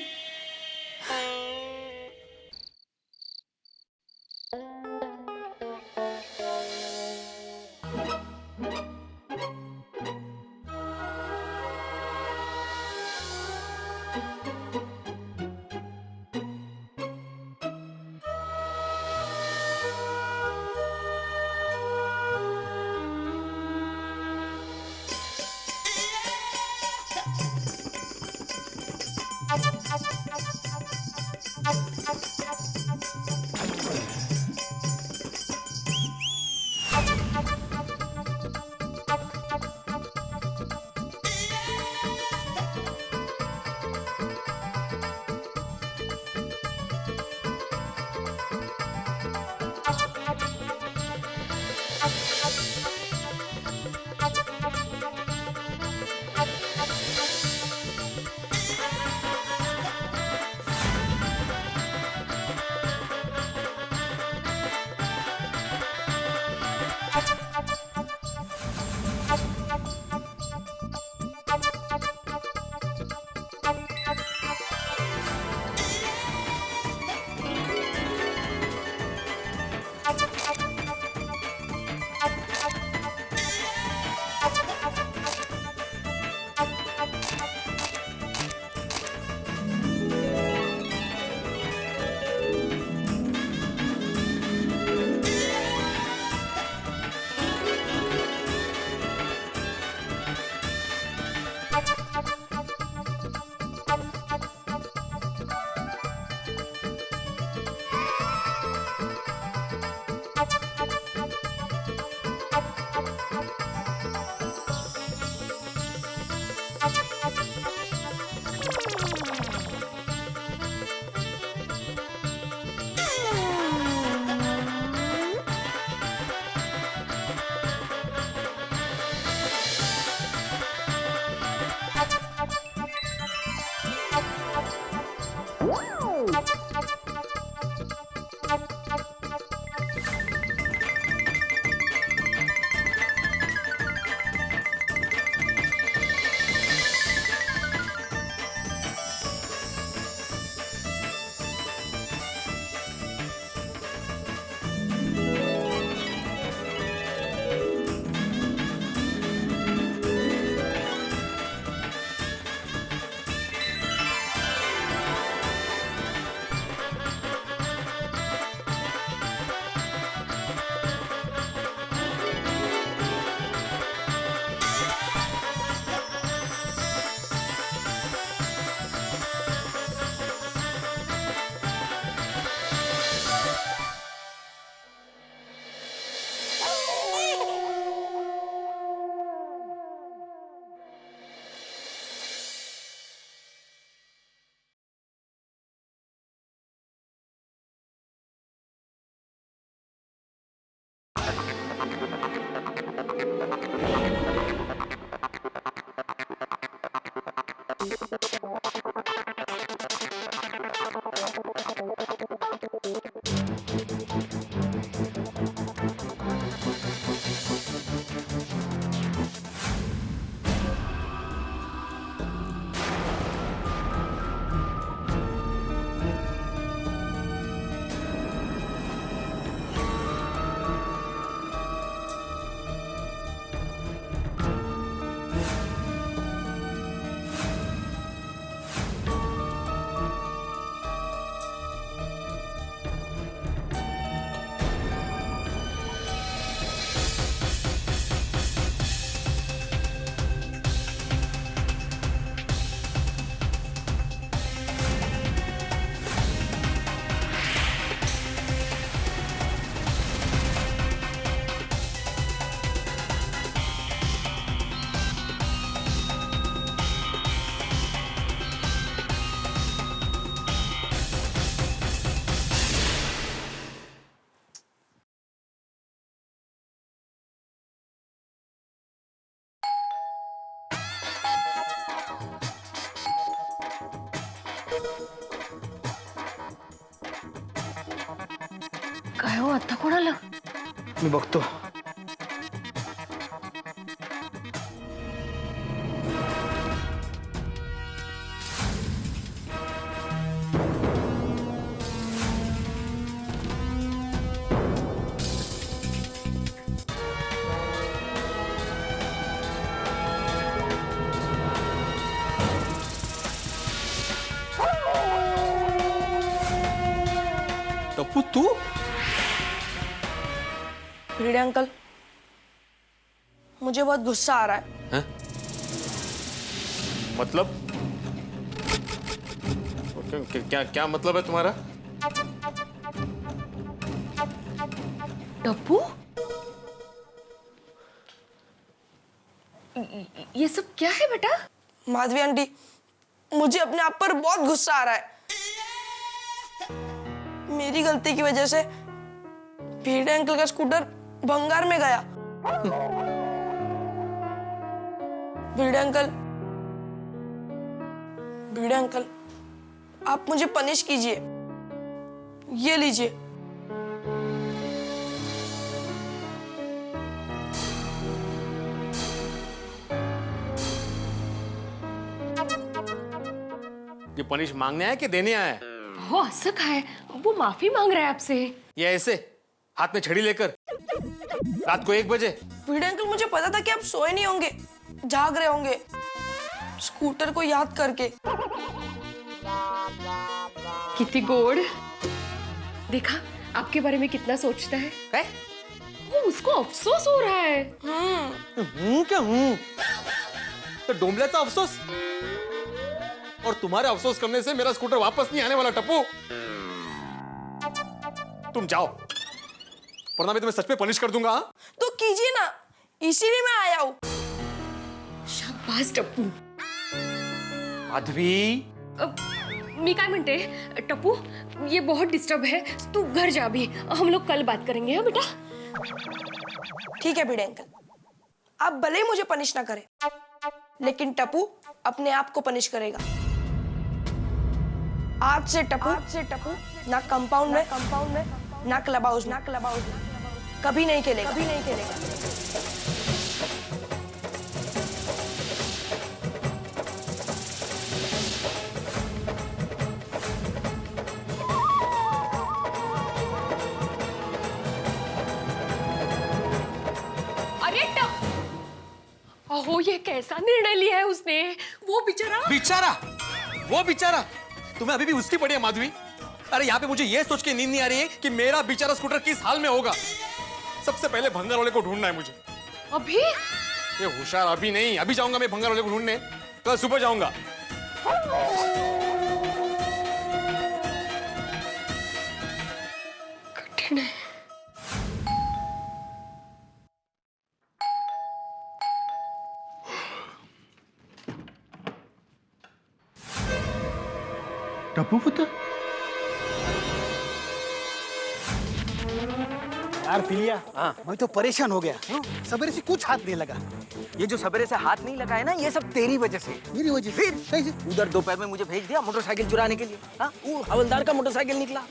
काय हो आता कोणाला? मी बघतो. टप्पू तू? भिड़े अंकल, मुझे बहुत गुस्सा आ रहा है। मतलब क्या क्या मतलब है तुम्हारा? टप्पू, ये सब क्या है बेटा? माधवी आंटी, मुझे अपने आप पर बहुत गुस्सा आ रहा है। मेरी गलती की वजह से भिड़े अंकल का स्कूटर भंगार में गया। भिड़े अंकल, आप मुझे पनिश कीजिए। ये लीजिए। ये पनिश मांगने आया कि देने आया है? वो असं काय? वो माफी मांग रहा है आपसे। ये ऐसे हाथ में छड़ी लेकर रात को 1 बजे? भिड़े अंकल, मुझे पता था कि आप सोए नहीं होंगे, जाग रहे होंगे, स्कूटर को याद करके। कितनी गोड़। देखा आपके बारे में कितना सोचता है। वो उसको अफसोस हो रहा है। क्या तो डोंबल्याचा अफसोस? और तुम्हारे अफसोस करने से मेरा स्कूटर वापस नहीं आने वाला टप्पू। तुम जाओ, वरना मैं तुम्हें सच में पनिश कर दूंगा। तो कीजिए ना, इसीलिए मैं आया हूँ। शाबाश टप्पू। माधवी, मी काय म्हणते टप्पू, ये बहुत डिस्टर्ब है, तू घर जा भी, हम लोग कल बात करेंगे। हाँ बेटा? ठीक है भिड़े अंकल, आप भले ही मुझे पनिश ना करें, लेकिन टप्पू अपने आप को पनिश करेगा। आज से टप्पू ना कंपाउंड में ना क्लब हाउस में कभी नहीं खेलेगा। अरे अहो, ये कैसा निर्णय लिया है उसने? वो बेचारा तुम्हें अभी भी उसकी पड़ी है माधवी। अरे यहाँ पे मुझे ये सोच के नींद नहीं आ रही है कि मेरा बेचारा स्कूटर किस हाल में होगा। सबसे पहले भंगार वाले को ढूंढना है मुझे। अभी? ये होशियार अभी नहीं, अभी जाऊंगा मैं भंगार वाले को ढूंढने, कल सुबह जाऊंगा। कठिन है। टप्पू पुत्र, यार पिलिया, मैं तो परेशान हो गया। सवेरे से कुछ हाथ नहीं लगा। ये जो सवेरे से हाथ नहीं लगा है ना, ये सब तेरी वजह से। मेरी वजह? फिर कैसे? उधर दोपहर में मुझे भेज दिया मोटरसाइकिल चुराने के लिए। हाँ, वो हवलदार का मोटरसाइकिल निकला।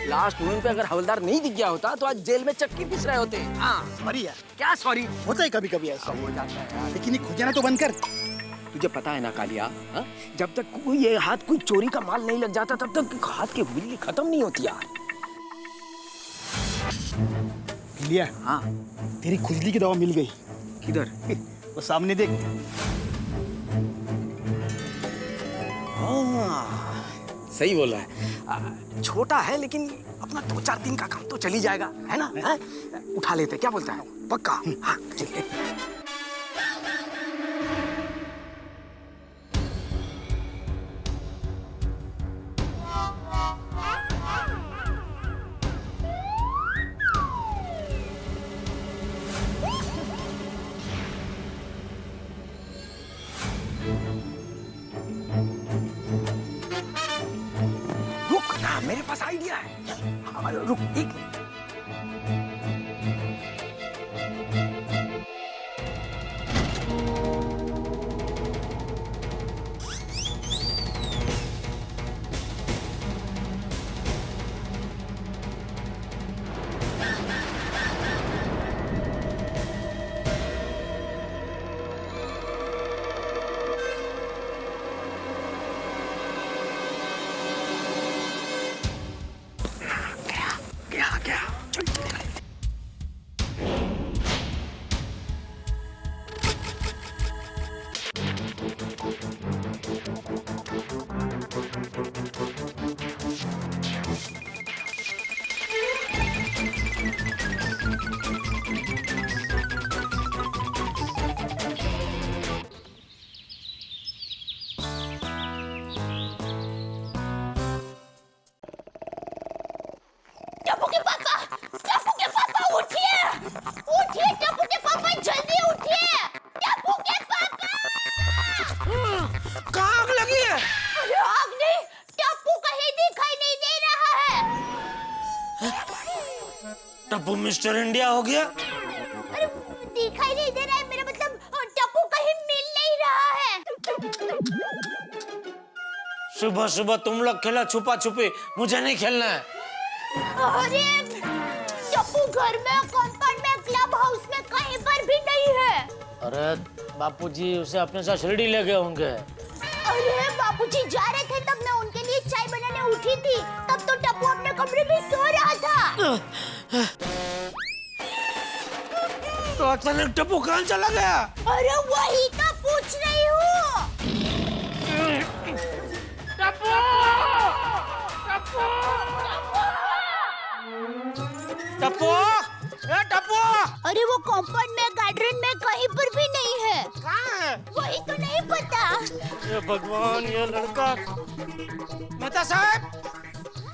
लास्ट मोमेंट पे अगर हवलदार नहीं दिख गया होता तो आज जेल में चक्की पिस रहे होते। हाँ सॉरी यार। क्या सॉरी? होता है कभी कभी ऐसा। हो जाता है यार। लेकिन ये खुजाना तो बंद कर। तुझे पता है ना कालिया, जब तक कोई ये हाथ कोई चोरी का माल नहीं लग जाता तब तक हाथ की बिजली खत्म नहीं होती यार। लिया? हाँ, तेरी खुजली की दवा मिल गई। किधर? वो सामने देख। सही बोला है। छोटा है लेकिन अपना 2-4 दिन का काम तो चल ही जाएगा, है ना? है? उठा लेते, क्या बोलता है? पक्का? हाँ चलिए। मेरे पास आइडिया है। रुक एक टप्पू के पापा उठिए, उठिए टप्पू के पापा, जल्दी उठिए, टप्पू के पापा। कहाँ आग लगी है? अरे आग नहीं, टप्पू कहीं दिखाई नहीं दे रहा है। टप्पू मिस्टर इंडिया हो गया? अरे दिखाई नहीं दे रहा है, मेरा मतलब टप्पू कहीं मिल नहीं रहा है। सुबह सुबह तुम लोग खेला छुपा छुपी, मुझे नहीं खेलना है। अरे टप्पू घर में, कंपाउंड में, क्लब हाउस में कहीं पर भी नहीं है। अरे बापूजी उसे अपने साथ शिरडी ले गए होंगे। अरे बापूजी जा रहे थे तब मैं उनके लिए चाय बनाने उठी थी, तब तो टप्पू अपने कमरे में सो रहा था। तो अचानक टप्पू कहाँ चला गया? अरे वही तो पूछ रही हूँ। टप्पू! टप्पू! टप्पू! ए टप्पू! अरे वो कंपाउंड में, गार्डन में कहीं पर भी नहीं है। कहाँ है? वही तो नहीं पता। ये भगवान, ये लड़का। मेहता साहब,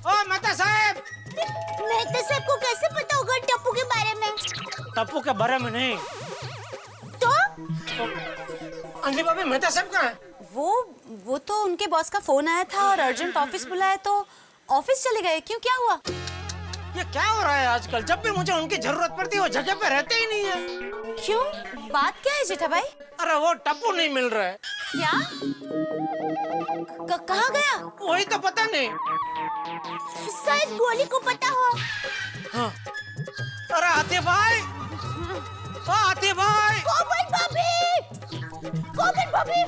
ओ मेहता साहब! मेहता साहब को कैसे पता होगा टप्पू के बारे में? टप्पू के बारे में नहीं तो? अंजलि भाभी, मेहता साहब कहाँ है? वो तो उनके बॉस का फोन आया था और अर्जेंट ऑफिस बुलाया तो ऑफिस चले गए। क्यों, क्या हुआ? ये क्या हो रहा है आजकल? जब भी मुझे उनकी जरूरत पड़ती है वो जगह पे रहते ही नहीं है। क्यों, बात क्या है जेठा भाई? अरे वो टप्पू नहीं मिल रहा है। क्या? कहाँ गया? वही तो पता नहीं। शायद गोली को पता हो। हाँ। अरे आते भाई, आते भाई। कोमल भाभी, कोमल भाभी,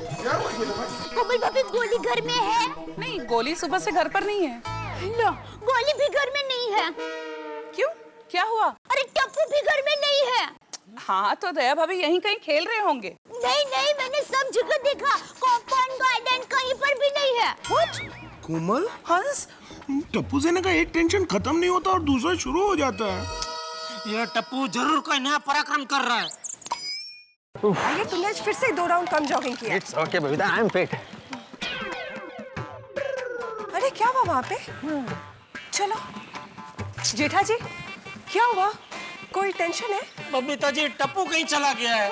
कोमल भाभी, गोली घर में है? नहीं, गोली सुबह से घर पर नहीं है। नो, गोली भी घर में नहीं है। क्यों, क्या हुआ? अरे टप्पू भी घर में नहीं है। हाँ तो दया भाभी यहीं कहीं खेल रहे होंगे। नहीं नहीं, मैंने सब जगह देखा, कंपाउंड, गार्डन कहीं पर भी नहीं है। कोमल, हंस, टप्पू सेना का एक टेंशन खत्म नहीं होता और दूसरा शुरू हो जाता है। ये टप्पू जरूर कोई नया पराक्रम कर रहा है। आगे तुमने आज फिर से 2 राउंड कम जॉगिंग किया। It's okay Babita, I am fit. अरे क्या हुआ वहाँ पे? चलो जेठा जी, क्या हुआ? कोई टेंशन है? बबीता जी, टप्पू कहीं चला गया है।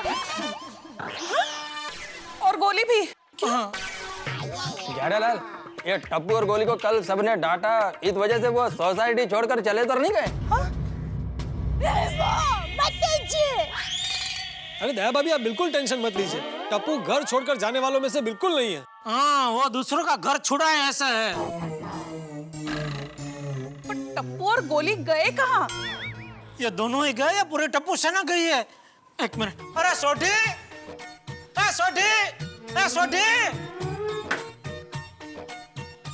और गोली भी। झाड़ालाल, ये टप्पू और गोली को कल सबने डांटा, इस वजह से वो सोसाइटी छोड़कर चले तो नहीं गए? अरे दया भाभी, आप बिल्कुल टेंशन मत लीजिए, टप्पू घर छोड़कर जाने वालों में से बिल्कुल नहीं है। हाँ, वो दूसरों का घर छुड़ा है, ऐसा है। टप्पू और गोली गए कहाँ? ये दोनों ही गए या पूरे टप्पू सेना गई है? एक मिनट। अरे सोठी, सोठी, सोठी।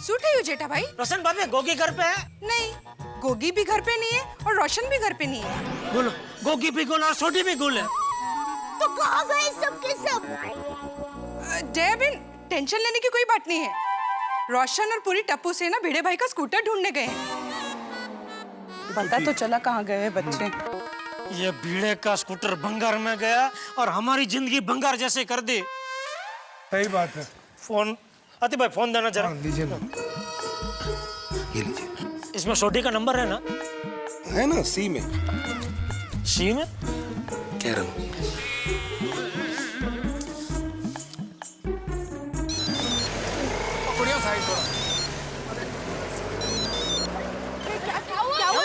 सूटे हो जेठा भाई? रोशन भाभी, गोगी घर पे है? नहीं, गोगी भी घर पे नहीं है और रोशन भी घर पे नहीं है। बोलो, गोगी भी गुल और छोटी भी गुल है। तो कहाँ गए सब के सब? जयाबिन, टेंशन लेने की कोई बात नहीं है। रोशन और पूरी टप्पू से ना भिड़े भाई का स्कूटर ढूंढने गए हैं। पता तो चला कहाँ गए हैं बच्चे। ये भीड़े का स्कूटर बंगार में गया और हमारी जिंदगी बंगार जैसे कर दी। सही बात है। फोन, अति भाई फोन देना जरा। लीजिए ना, ये लीजिए। इसमें छोटी का नंबर है ना? है ना, सी में। सी में? कह रहा हूँ।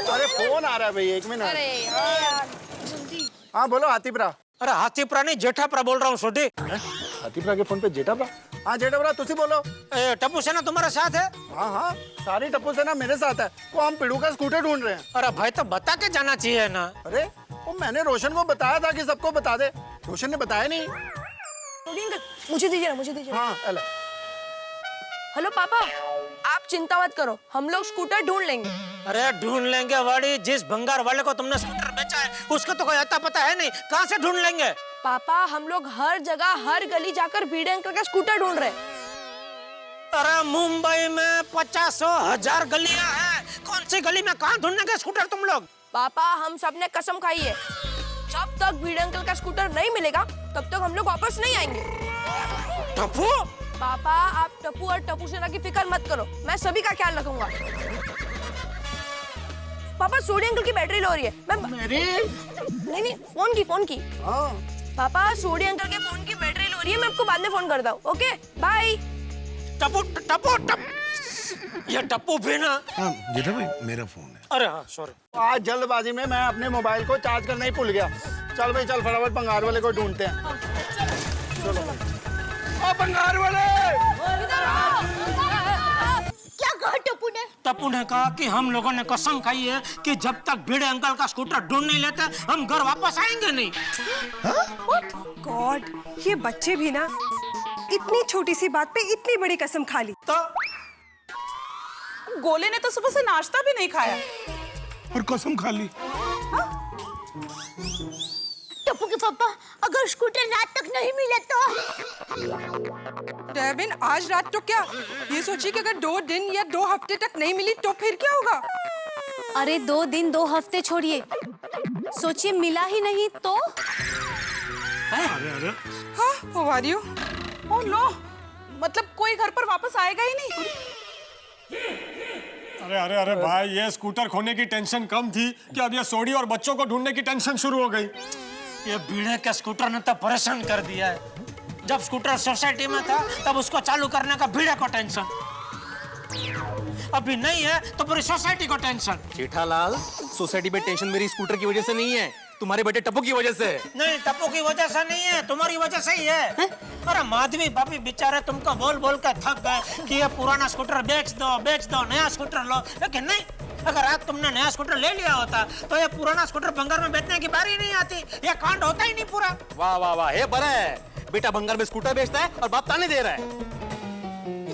अरे फोन आ रहा है भाई, 1 मिनट। अरे यार, जल्दी। हाँ बोलो हाथीप्रा। अरे हाथीप्रा नहीं, जेठाप्रा बोल रहा हूँ। छोटी, हाथीप्रा के फोन पे जेठाप्रा? हाँ जेठाप्रा, तुसी बोलो। टप्पू सेना तुम्हारे साथ है? हाँ हाँ, सारी टप्पू सेना मेरे साथ है। वो हम पिड़ू का स्कूटर ढूंढ रहे हैं। अरे भाई, तो बता के जाना चाहिए ना। अरे वो मैंने रोशन को बताया था कि सबको बता दे, रोशन ने बताया नहीं। मुझे दीजिए ना, मुझे दीजिए। हाँ, हेलो पापा, आप चिंता मत करो, हम लोग स्कूटर ढूंढ लेंगे। अरे ढूंढ लेंगे वाड़ी, जिस भंगार वाले को तुमने स्कूटर बेचा है उसको तो कोई अता पता है नहीं, कहाँ से ढूंढ लेंगे? पापा, हम लोग हर जगह, हर गली जाकर भिड़े अंकल का स्कूटर ढूंढ रहे हैं। अरे मुंबई में 50,000 गलियां हैं, कौन सी गली में कहाँ ढूंढेंगे स्कूटर तुम लोग? पापा, हम सबने कसम खाई है, जब तक भिड़े अंकल का स्कूटर नहीं मिलेगा तब तक हम लोग वापस नहीं आएंगे। टप्पू? पापा, आप टप्पू और टप्पू सेना की फिक्र मत करो, मैं सभी का ख्याल रखूंगा। पापा सोडी अंकल की बैटरी लो रही है। मैं नहीं फोन की। पापा सोडी अंकल के फोन की बैटरी लो रही है, मैं आपको बाद में फोन करता हूँ। Okay bye. ये टप्पू भी ना। जेठा भाई मेरा फोन है। अरे हाँ सॉरी। आज जल्दबाजी में मैं अपने मोबाइल को चार्ज करना ही भूल गया। चल भाई चल, फटाफट भंगार वाले को ढूंढते हैं। चलो भंगार वाले। क्या कहा टप्पू ने? टप्पू ने कहा कि हम लोगों ने कसम खाई है कि जब तक भिड़े अंकल का स्कूटर ढूंढ नहीं लेते हम घर वापस आएंगे नहीं। गॉड, ये बच्चे भी ना इतनी छोटी सी बात पे इतनी बड़ी कसम खा ली। तो गोले ने तो सुबह से नाश्ता भी नहीं खाया और कसम खा ली। टप्पू के पापा, अगर स्कूटर रात तक नहीं मिला तो? डेविन, आज रात तो क्या, ये सोचिए कि अगर 2 दिन या 2 हफ्ते तक नहीं मिली तो फिर क्या होगा? अरे 2 दिन 2 हफ्ते छोड़िए, सोचिए मिला ही नहीं तो? अरे हाँ, how are you? Oh no, मतलब कोई घर पर वापस आएगा ही नहीं। अरे भाई, ये स्कूटर खोने की टेंशन कम थी कि अब ये सोडी और बच्चों को ढूंढने की टेंशन शुरू हो गई। ये भिड़े के स्कूटर ने तो परेशान कर दिया है। जब स्कूटर सोसाइटी में था तब उसको चालू करने का भिड़े को टेंशन, अभी नहीं है तो पूरी सोसाइटी को टेंशन। जेठालाल, सोसाइटी में टेंशन मेरी स्कूटर की वजह से नहीं है, तुम्हारे बेटे टप्पू की वजह से। नहीं, टप्पू की वजह से नहीं है, तुम्हारी वजह से ही है। अरे माधवी भाभी बेचारे तुमको बोल बोल कर थक गए कि ये पुराना स्कूटर बेच दो नया स्कूटर लो, लेकिन नहीं, अगर आज तुमने नया स्कूटर ले लिया होता तो ये पुराना स्कूटर भंगार में बेचने की बारी नहीं आती, ये कांड होता ही नहीं पूरा। वाह वाह वाह, ये बड़ा है, बेटा भंगार में स्कूटर बेचता है और बाप ताने दे रहा है।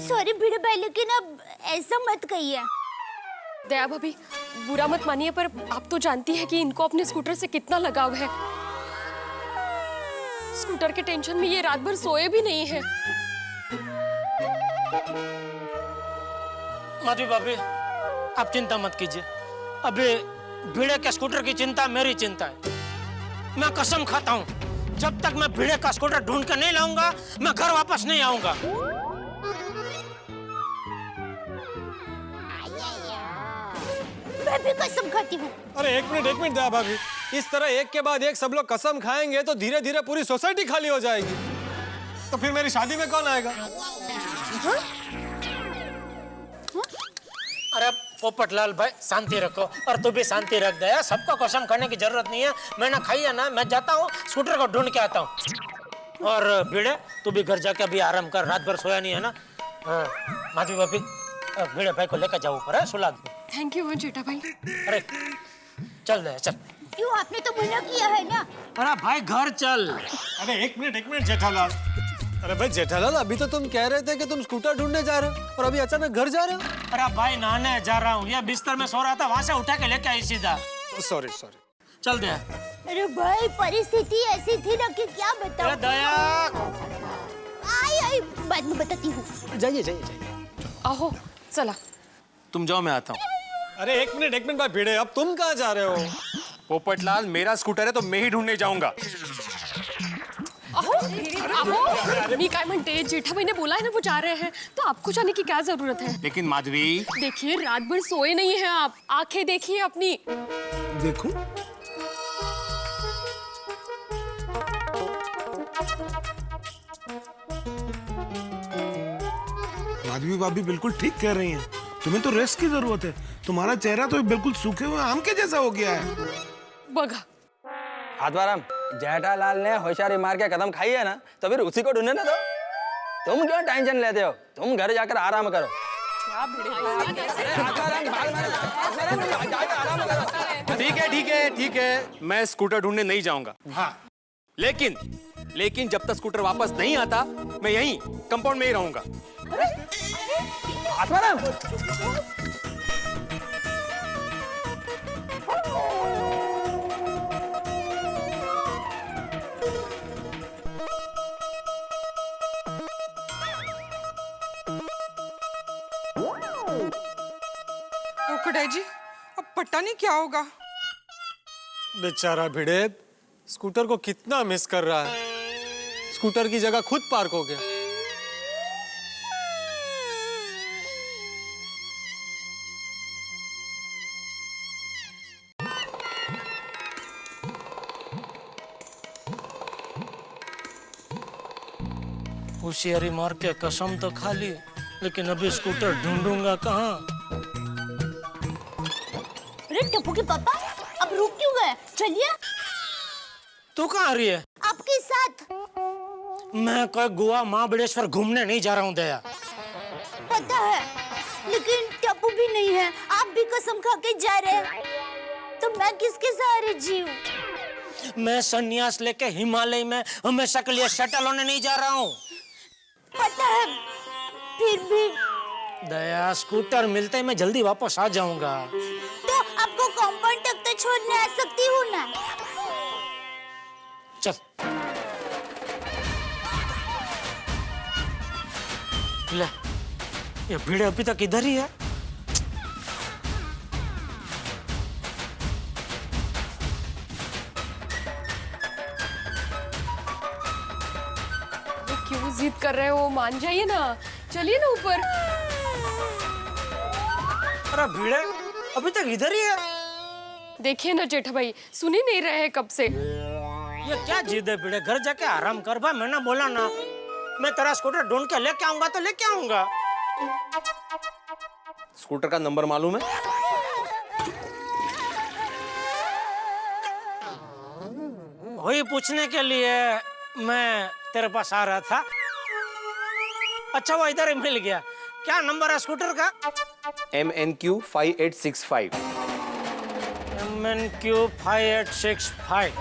सॉरी भिड़े भाई, लेकिन अब ऐसा मत कहिए। दया भाभी, बुरा मत मानिए, पर आप तो जानती हैं कि इनको अपने स्कूटर से कितना लगाव है। स्कूटर के टेंशन में ये रात भर सोए भी नहीं है। माधवी भाभी, आप चिंता मत कीजिए, अभी भिड़े के स्कूटर की चिंता मेरी चिंता है। मैं कसम खाता हूँ, जब तक मैं भिड़े का स्कूटर ढूंढ कर नहीं लाऊंगा मैं घर वापस नहीं आऊंगा। मैं भी कसम खाती हूँ। अरे एक मिनट दया भाभी, इस तरह एक के बाद एक सब लोग कसम खाएंगे तो धीरे धीरे पूरी सोसाइटी खाली हो जाएगी, तो फिर मेरी शादी में कौन आएगा? अरे पोपटलाल भाई, शांति रखो, और तू भी शांति रख दया, सबको कसम खाने की जरूरत नहीं है। मैंने खाई है ना, मैं जाता हूँ स्कूटर को ढूंढ के आता हूँ। और भिड़े, तू भी घर जाके अभी आराम कर, रात भर सोया नहीं है ना। हाँ, माधवी भाभी, भिड़े भाई को लेकर जाओ ऊपर, सुला दो। थैंक यू जेठा भाई। अरे चल दे चल। क्यों, आपने तो मना किया है ना। अरे भाई घर चल। अरे एक मिनट जेठालाल, अरे भाई जेठालाल, अभी तो तुम कह रहे थे कि तुम स्कूटर ढूंढने जा रहे हो और अभी अचानक घर जा रहे हो। अरे भाई नहाने जा रहा हूँ, ये बिस्तर में सो रहा था, वहां से उठा के लेके आई सीधा। सॉरी चल दे। अरे भाई, परिस्थिति ऐसी थी ना कि क्या बताऊं। दया, आई बाद में बताती हूँ। जाइए। आहो चला। तुम जाओ, मैं आता हूँ। अरे एक मिनट भाई भिड़े, अब तुम कहाँ जा रहे हो? पोपटलाल, मेरा स्कूटर है तो मैं ही ढूंढने जाऊंगा। मी काय म्हणते, जेठा भाई ने बोला है ना वो जा रहे हैं, तो आपको जाने की क्या जरूरत है? लेकिन माधवी, देखिए रात भर सोए नहीं हैं आप, आंखें देखिए अपनी। देखो माधवी भाभी बिल्कुल ठीक कह रही हैं, तुम्हें तो रेस्ट की जरूरत है। तुम्हारा चेहरा तो बिल्कुल सूखे हुए आम के जैसा हो गया है। बघा आत्माराम, जेठालाल ने होशियारी मार के कदम खाई है ना, तो फिर उसी को ढूंढने ना दो। तुम क्यों टेंशन लेते हो, तुम घर जाकर आराम करो। ठीक है, मैं स्कूटर ढूंढने नहीं जाऊंगा। हाँ, लेकिन जब तक स्कूटर वापस नहीं आता मैं यहीं कंपाउंड में ही रहूंगा। आत्माराम, कुटाई जी, अब पता नहीं क्या होगा। बेचारा भिड़े स्कूटर को कितना मिस कर रहा है, स्कूटर की जगह खुद पार्क हो गया। होशियारी मार के कसम तो खा ली, लेकिन अभी स्कूटर ढूंढूंगा कहाँ? अरे टप्पू के पापा, अब रुक क्यों गए? चलिए। तू कहाँ आ रही है? आपके साथ। मैं कोई गोवा महाबलेश्वर घूमने नहीं जा रहा हूँ दया। पता है, लेकिन टप्पू भी नहीं है, आप भी कसम खा के जा रहे हैं, तो मैं किसके सहारे जीऊं? मैं संन्यास लेके हिमालय में हमेशा के लिए सेटल होने नहीं जा रहा हूँ। पता है, फिर भी दया, स्कूटर मिलते ही मैं जल्दी वापस आ जाऊंगा। तो आपको कंपाउंड तक तो छोड़ने आ सकती हूँ ना? चल। ले, ये भीड़ अभी तक इधर ही है। क्यों जिद कर रहे हो? मान जाइए ना, चलिए ना ऊपर। अरे भीड़ अभी तक इधर ही है। देखिए ना जेठा भाई, सुन ही नहीं रहे हैं कब से। ये क्या जिद है भीड़? घर जाके आराम कर भाई, मैंने बोला ना मैं तेरा स्कूटर ढूंढ के लेके आऊंगा तो लेके आऊंगा। स्कूटर का नंबर मालूम है? वही पूछने के लिए मैं तेरे पास आ रहा था। अच्छा, वो इधर ही मिल गया। क्या नंबर है स्कूटर का? MNQ 5865। MNQ 5865।